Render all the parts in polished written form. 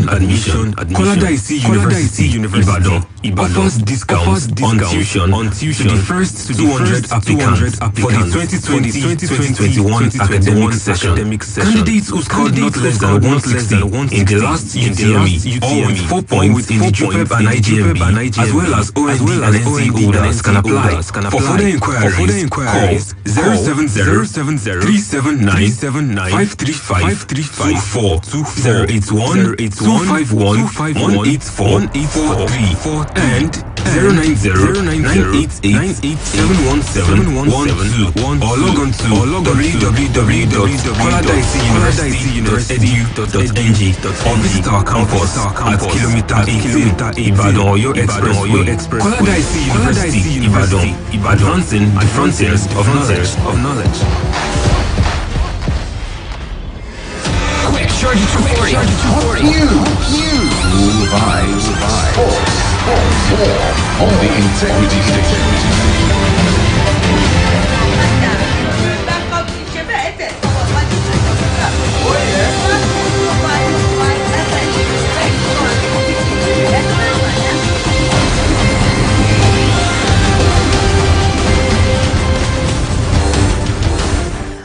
admission. Koladaisi University, Ibadan offers discounts on tuition to the first 200 applicants for the 2020-2021 academic session. Candidates who scored not less than 160 in the last UTME or with 4 points in the JUPEB and IJMB, as well as OND and NC holders can apply. For further inquiries, call 070-379-535-251-251-251-184 and 090-988-71712 or log on to www.koladaisiuniversity.edu.ng or visit our campus at Kilometer 18 Ibadan Oyo Expressway. Koladaisi University Ibadan, advancing the frontiers of knowledge. Quick, Charity 240. News. Vibes. Sports. More on the Integrity Station.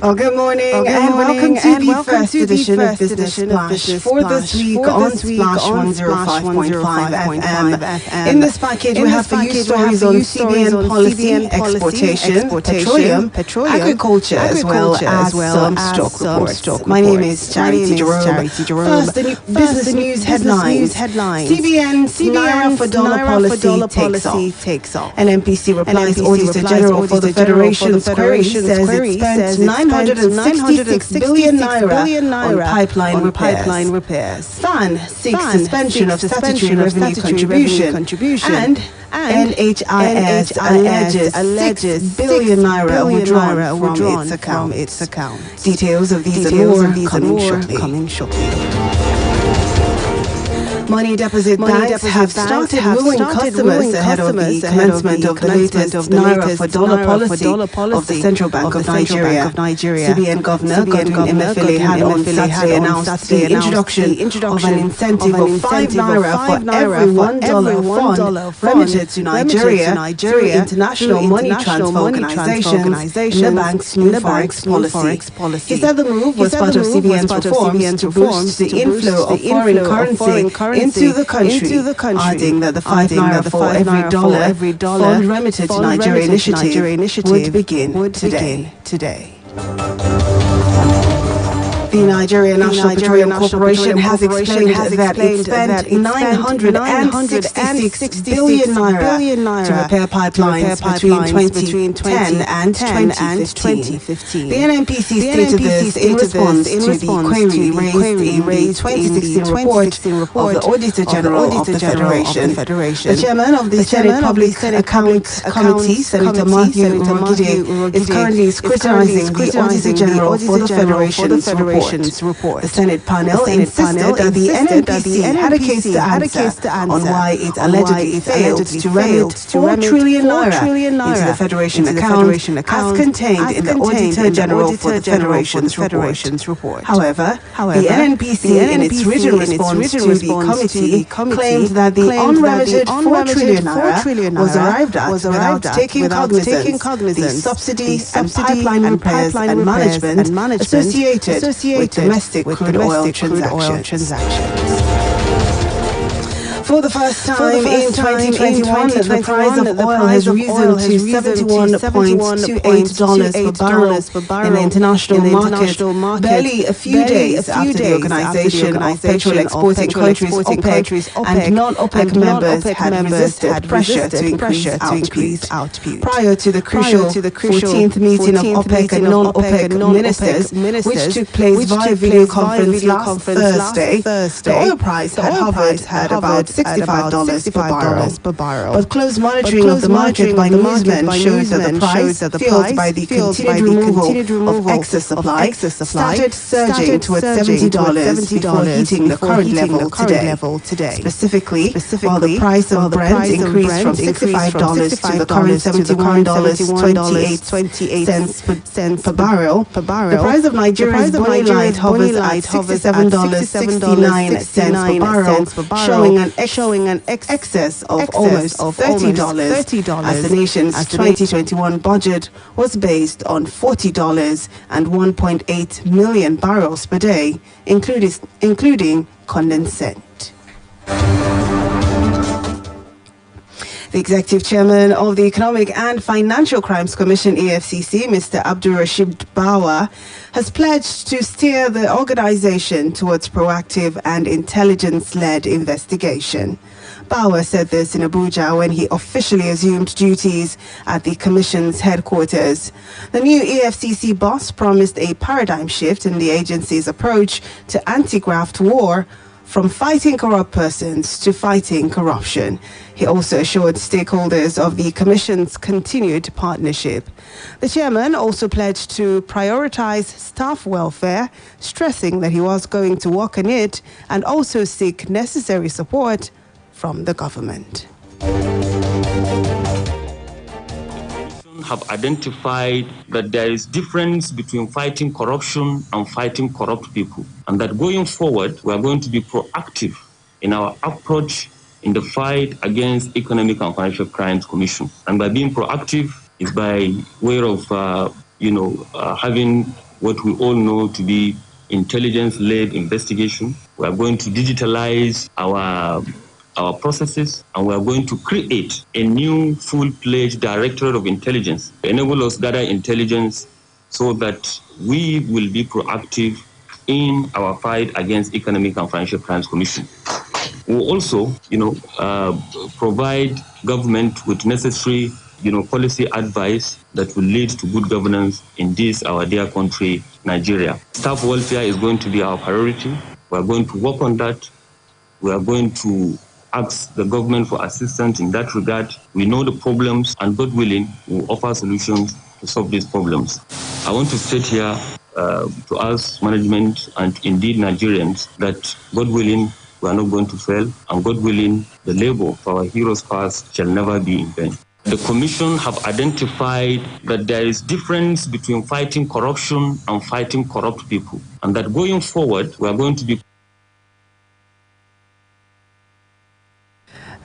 Oh, good morning and welcome to the first edition of Business Splash for this week on Splash 105.5 FM. In this package, we have for you stories on CBN policy, exportation, petroleum, agriculture, as well as some stock reports. My name is Charity Jerome. First, the business news headlines. CBN's Naira for dollar policy takes off. NNPC replies Auditor General for the Federation's query, says it spent 966 billion naira on pipeline repairs. FAN seeks suspension of statutory revenue contribution, and NHIS alleges 6 billion naira withdrawn from its account. Details of these and more coming shortly. Money deposit banks have started wooing customers ahead of the commencement of the latest Naira for dollar policy of the Central Bank of Nigeria. CBN Governor Godwin Emefiele had on Saturday announced the introduction of an incentive of 5 Naira for every $1 fund remitted to Nigeria through international money transfer organizations in the bank's new forex policy. He said the move was part of CBN's reforms to boost the inflow of foreign currency into the country, adding that the 5 Naira for every dollar fund remitted to Nigeria initiative would begin today. The Nigerian National Petroleum Corporation has explained that it spent 966 billion naira to repair pipelines between 2010 and 2015. The NNPC stated this in response to the query raised in the 2016 report of the Auditor General of the Federation. The chairman of the Senate Public Accounts Committee, Senator Matthew Urogide, is currently scrutinizing the Auditor General for the Federation's report. The Senate panel insisted that the NNPC had a case to answer on why it allegedly failed to remit 4 trillion naira into the Federation account as contained in the Auditor General for the Federation's report. However, the NNPC in its written response to the committee claimed that the unremitted 4 trillion naira was arrived at without taking cognizance the subsidy and pipeline repairs and management associated with domestic crude oil transactions. For the first time in 2021, the price of oil has risen to $71.28 per barrel in the international market, barely a few days after the Organization of Petrol Exporting Countries OPEC and non-OPEC members had resisted pressure to increase output. Prior to the crucial 14th meeting of OPEC and non-OPEC ministers, which took place via video conference last Thursday, the oil price had hovered at about $65 per barrel. But close monitoring of the market by newsmen shows that the price, fueled by the continued removal of excess supply, started surging towards $70 before hitting the current level today. Specifically, while the price of Brent increased from $65 to the current $71.28 per barrel, the price of Nigeria's Bonny Light hovers at $67.69 per barrel, showing an excess of almost $30, as the nation's 2021 budget was based on $40 and 1.8 million barrels per day, including condensate. The Executive Chairman of the Economic and Financial Crimes Commission, EFCC, Mr. Abdulrasheed Bawa, has pledged to steer the organization towards proactive and intelligence-led investigation. Bawa said this in Abuja when he officially assumed duties at the Commission's headquarters. The new EFCC boss promised a paradigm shift in the agency's approach to anti-graft war, from fighting corrupt persons to fighting corruption. He also assured stakeholders of the Commission's continued partnership. The chairman also pledged to prioritize staff welfare, stressing that he was going to work on it and also seek necessary support from the government. Have identified that there is difference between fighting corruption and fighting corrupt people, and that going forward we are going to be proactive in our approach in the fight against Economic and Financial Crimes Commission. And by being proactive is by way of having what we all know to be intelligence-led investigation. We are going to digitalize our processes, and we are going to create a new full-fledged Directorate of Intelligence to enable us to gather intelligence so that we will be proactive in our fight against Economic and Financial Crimes Commission. We will also, provide government with necessary, policy advice that will lead to good governance in this, our dear country, Nigeria. Staff welfare is going to be our priority. We are going to work on that. We are going to ask the government for assistance in that regard. We know the problems, and God willing, we'll offer solutions to solve these problems. I want to state here to us, management, and indeed Nigerians, that God willing, we are not going to fail, and God willing, the labor for our heroes past shall never be in vain. The Commission have identified that there is difference between fighting corruption and fighting corrupt people, and that going forward, we are going to be.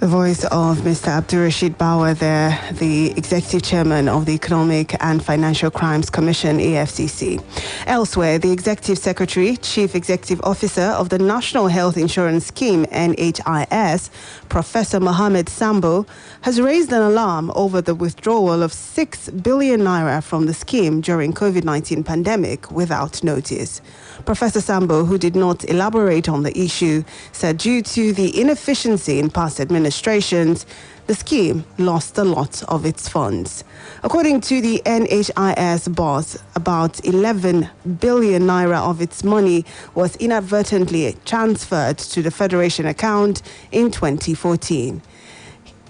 The voice of Mr. Abdulrasheed Bawa there, the Executive Chairman of the Economic and Financial Crimes Commission, EFCC. Elsewhere, the Executive Secretary, Chief Executive Officer of the National Health Insurance Scheme, NHIS, Professor Mohammed Sambo, has raised an alarm over the withdrawal of 6 billion naira from the scheme during COVID-19 pandemic without notice. Professor Sambo, who did not elaborate on the issue, said due to the inefficiency in past administrations, the scheme lost a lot of its funds. According to the NHIS boss, about 11 billion naira of its money was inadvertently transferred to the Federation account in 2014.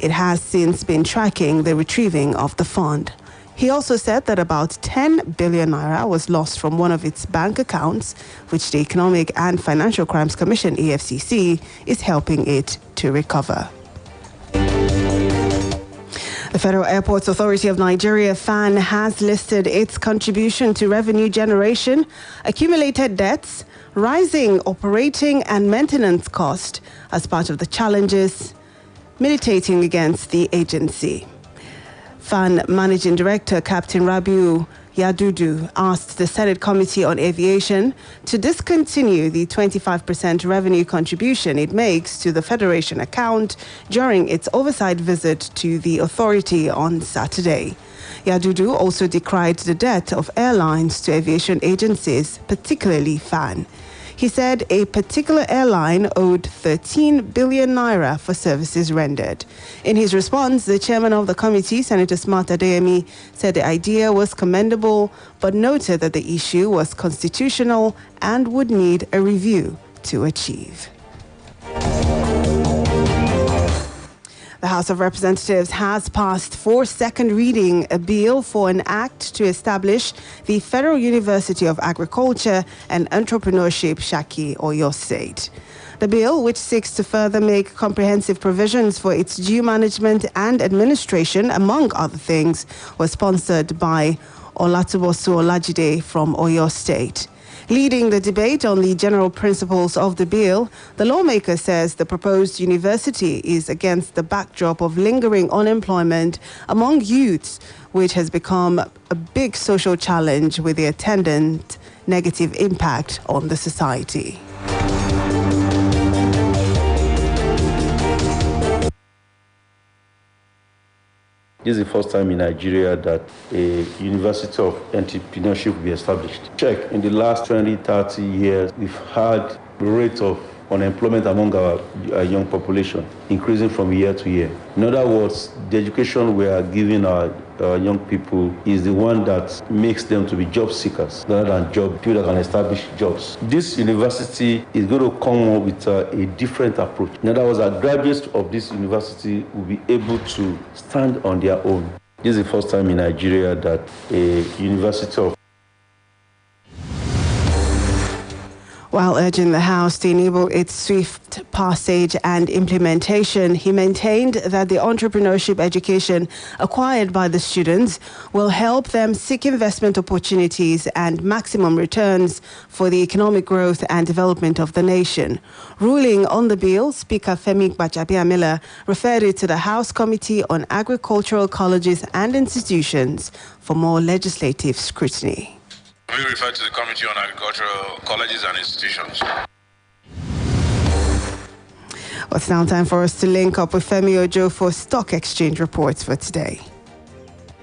It has since been tracking the retrieving of the fund. He also said that about 10 billion naira was lost from one of its bank accounts, which the Economic and Financial Crimes Commission, EFCC, is helping it to recover. The Federal Airports Authority of Nigeria, FAN, has listed its contribution to revenue generation, accumulated debts, rising operating and maintenance cost as part of the challenges militating against the agency. FAN Managing Director Captain Rabiu Yadudu asked the Senate Committee on Aviation to discontinue the 25% revenue contribution it makes to the Federation account during its oversight visit to the authority on Saturday. Yadudu also decried the debt of airlines to aviation agencies, particularly FAN. He said a particular airline owed 13 billion naira for services rendered. In his response, the chairman of the committee, Senator Smart Adeyemi, said the idea was commendable, but noted that the issue was constitutional and would need a review to achieve. The House of Representatives has passed for second reading a bill for an act to establish the Federal University of Agriculture and Entrepreneurship, Shaki, Oyo State. The bill, which seeks to further make comprehensive provisions for its due management and administration, among other things, was sponsored by Olatubosu Olajide from Oyo State. Leading the debate on the general principles of the bill, the lawmaker says the proposed university is against the backdrop of lingering unemployment among youths, which has become a big social challenge with the attendant negative impact on the society. This is the first time in Nigeria that a University of Entrepreneurship will be established. Check, in the last 20, 30 years, we've had the rate of unemployment among our young population increasing from year to year. In other words, the education we are giving our young people is the one that makes them to be job seekers rather than people that can establish jobs. This university is going to come up with a different approach. In other words, our graduates of this university will be able to stand on their own. This is the first time in Nigeria that a University of While urging the House to enable its swift passage and implementation, he maintained that the entrepreneurship education acquired by the students will help them seek investment opportunities and maximum returns for the economic growth and development of the nation. Ruling on the bill, Speaker Femi Gbajabiamila referred it to the House Committee on Agricultural Colleges and Institutions for more legislative scrutiny. We refer to the Committee on Agricultural Colleges and Institutions. Well, it's now time for us to link up with Femi Ojo for stock exchange reports for today.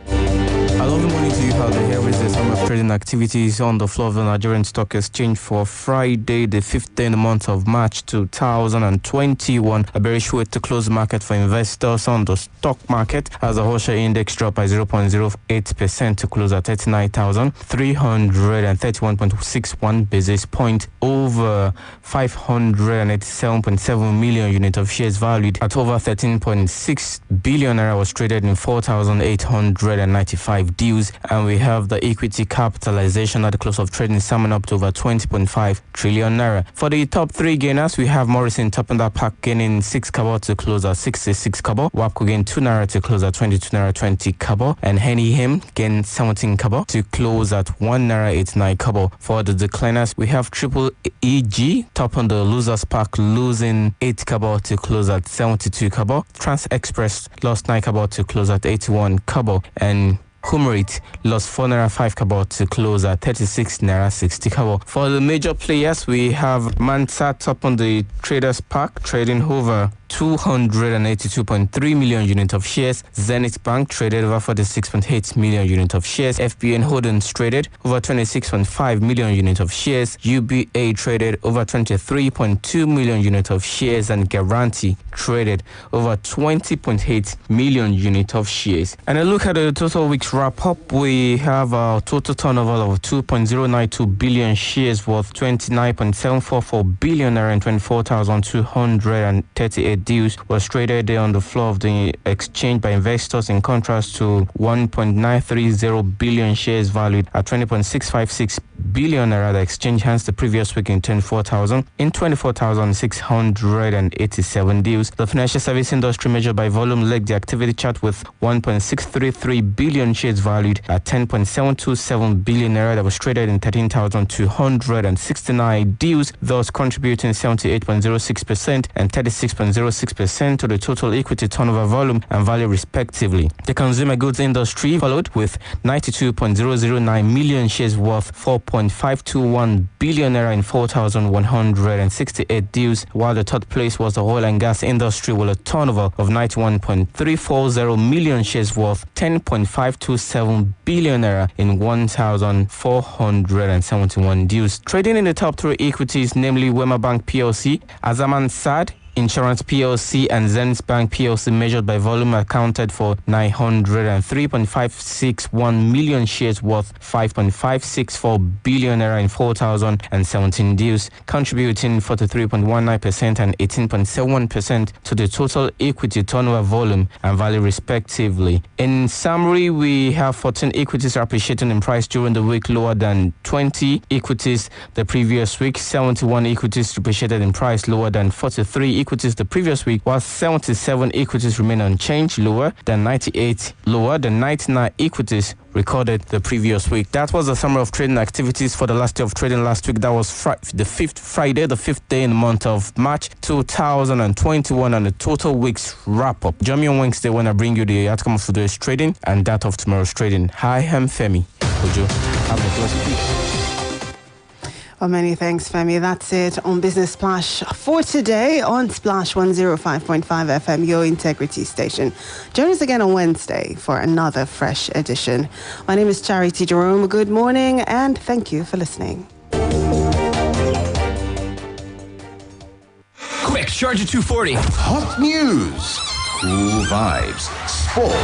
Hello, good morning to you. How here is the sum of trading activities on the floor of the Nigerian Stock Exchange for Friday, the 15th month of March 2021. A bearish way to close the market for investors on the stock market as the Hosha index dropped by 0.08% to close at 39,331.61 basis point over 587.7 million units of shares valued at over 13.6 billion naira was traded in 4,895 deals, and we have the equity capitalization at the close of trading summing up to over 20.5 trillion naira. For the top three gainers, we have Morrison topping that pack, gaining 6 kobo to close at 66 kobo. WAPCO gained 2 naira to close at 22 naira 20 kobo, and Henny Him gained 17 kobo to close at 1 naira 89 kobo. For the decliners, we have Triple EG topping the losers pack, losing 8 kobo to close at 72 kobo. Trans Express lost 9 kobo to close at 81 kobo, and Humrit lost 4 naira 5 kobo to close at 36 naira 60 kobo. For the major players, we have Mansa top on the traders pack, trading over 282.3 million units of shares. Zenith Bank traded over 46.8 million units of shares. FBN Holdings traded over 26.5 million units of shares. UBA traded over 23.2 million units of shares, and Guarantee traded over 20.8 million units of shares. And a look at the total week's wrap up, we have a total turnover of 2.092 billion shares worth 29.744 billion naira and 24,238 deals was traded there on the floor of the exchange by investors, in contrast to 1.930 billion shares valued at 20.656 billion naira. The exchange hands the previous week in 24,687 deals. The financial service industry measured by volume led the activity chart with 1.633 billion shares valued at 10.727 billion naira that was traded in 13,269 deals, thus contributing 78.06% and 36.06% to the total equity turnover volume and value respectively. The consumer goods industry followed with 92.009 million shares worth 4.521 billion naira in 4,168 deals, while the third place was the oil and gas industry with a turnover of 91.340 million shares worth 10.527 billion naira in 1,471 deals. Trading in the top three equities, namely Wema Bank PLC, Azaman Sad, Insurance PLC and Zenith Bank PLC, measured by volume, accounted for 903.561 million shares worth 5.564 billion naira in 4,017 deals, contributing 43.19% and 18.71% to the total equity turnover volume and value respectively. In summary, we have 14 equities appreciating in price during the week, lower than 20 equities the previous week. 71 equities depreciated in price, lower than 43 equities the previous week, while 77 equities remain unchanged, lower than 98, lower than 99 equities recorded the previous week. That was a summary of trading activities for the last day of trading last week. That was the fifth day in the month of March 2021, and the total week's wrap up. Join me on Wednesday when I bring you the outcome of today's trading and that of tomorrow's trading. Hi, I'm Femi Ojo. Have a blessed week. Well, many thanks, Femi. That's it on Business Splash for today on Splash 105.5 FM, your integrity station. Join us again on Wednesday for another fresh edition. My name is Charity Jerome. Good morning and thank you for listening. Quick, Charger 240. Hot news, cool vibes, sports.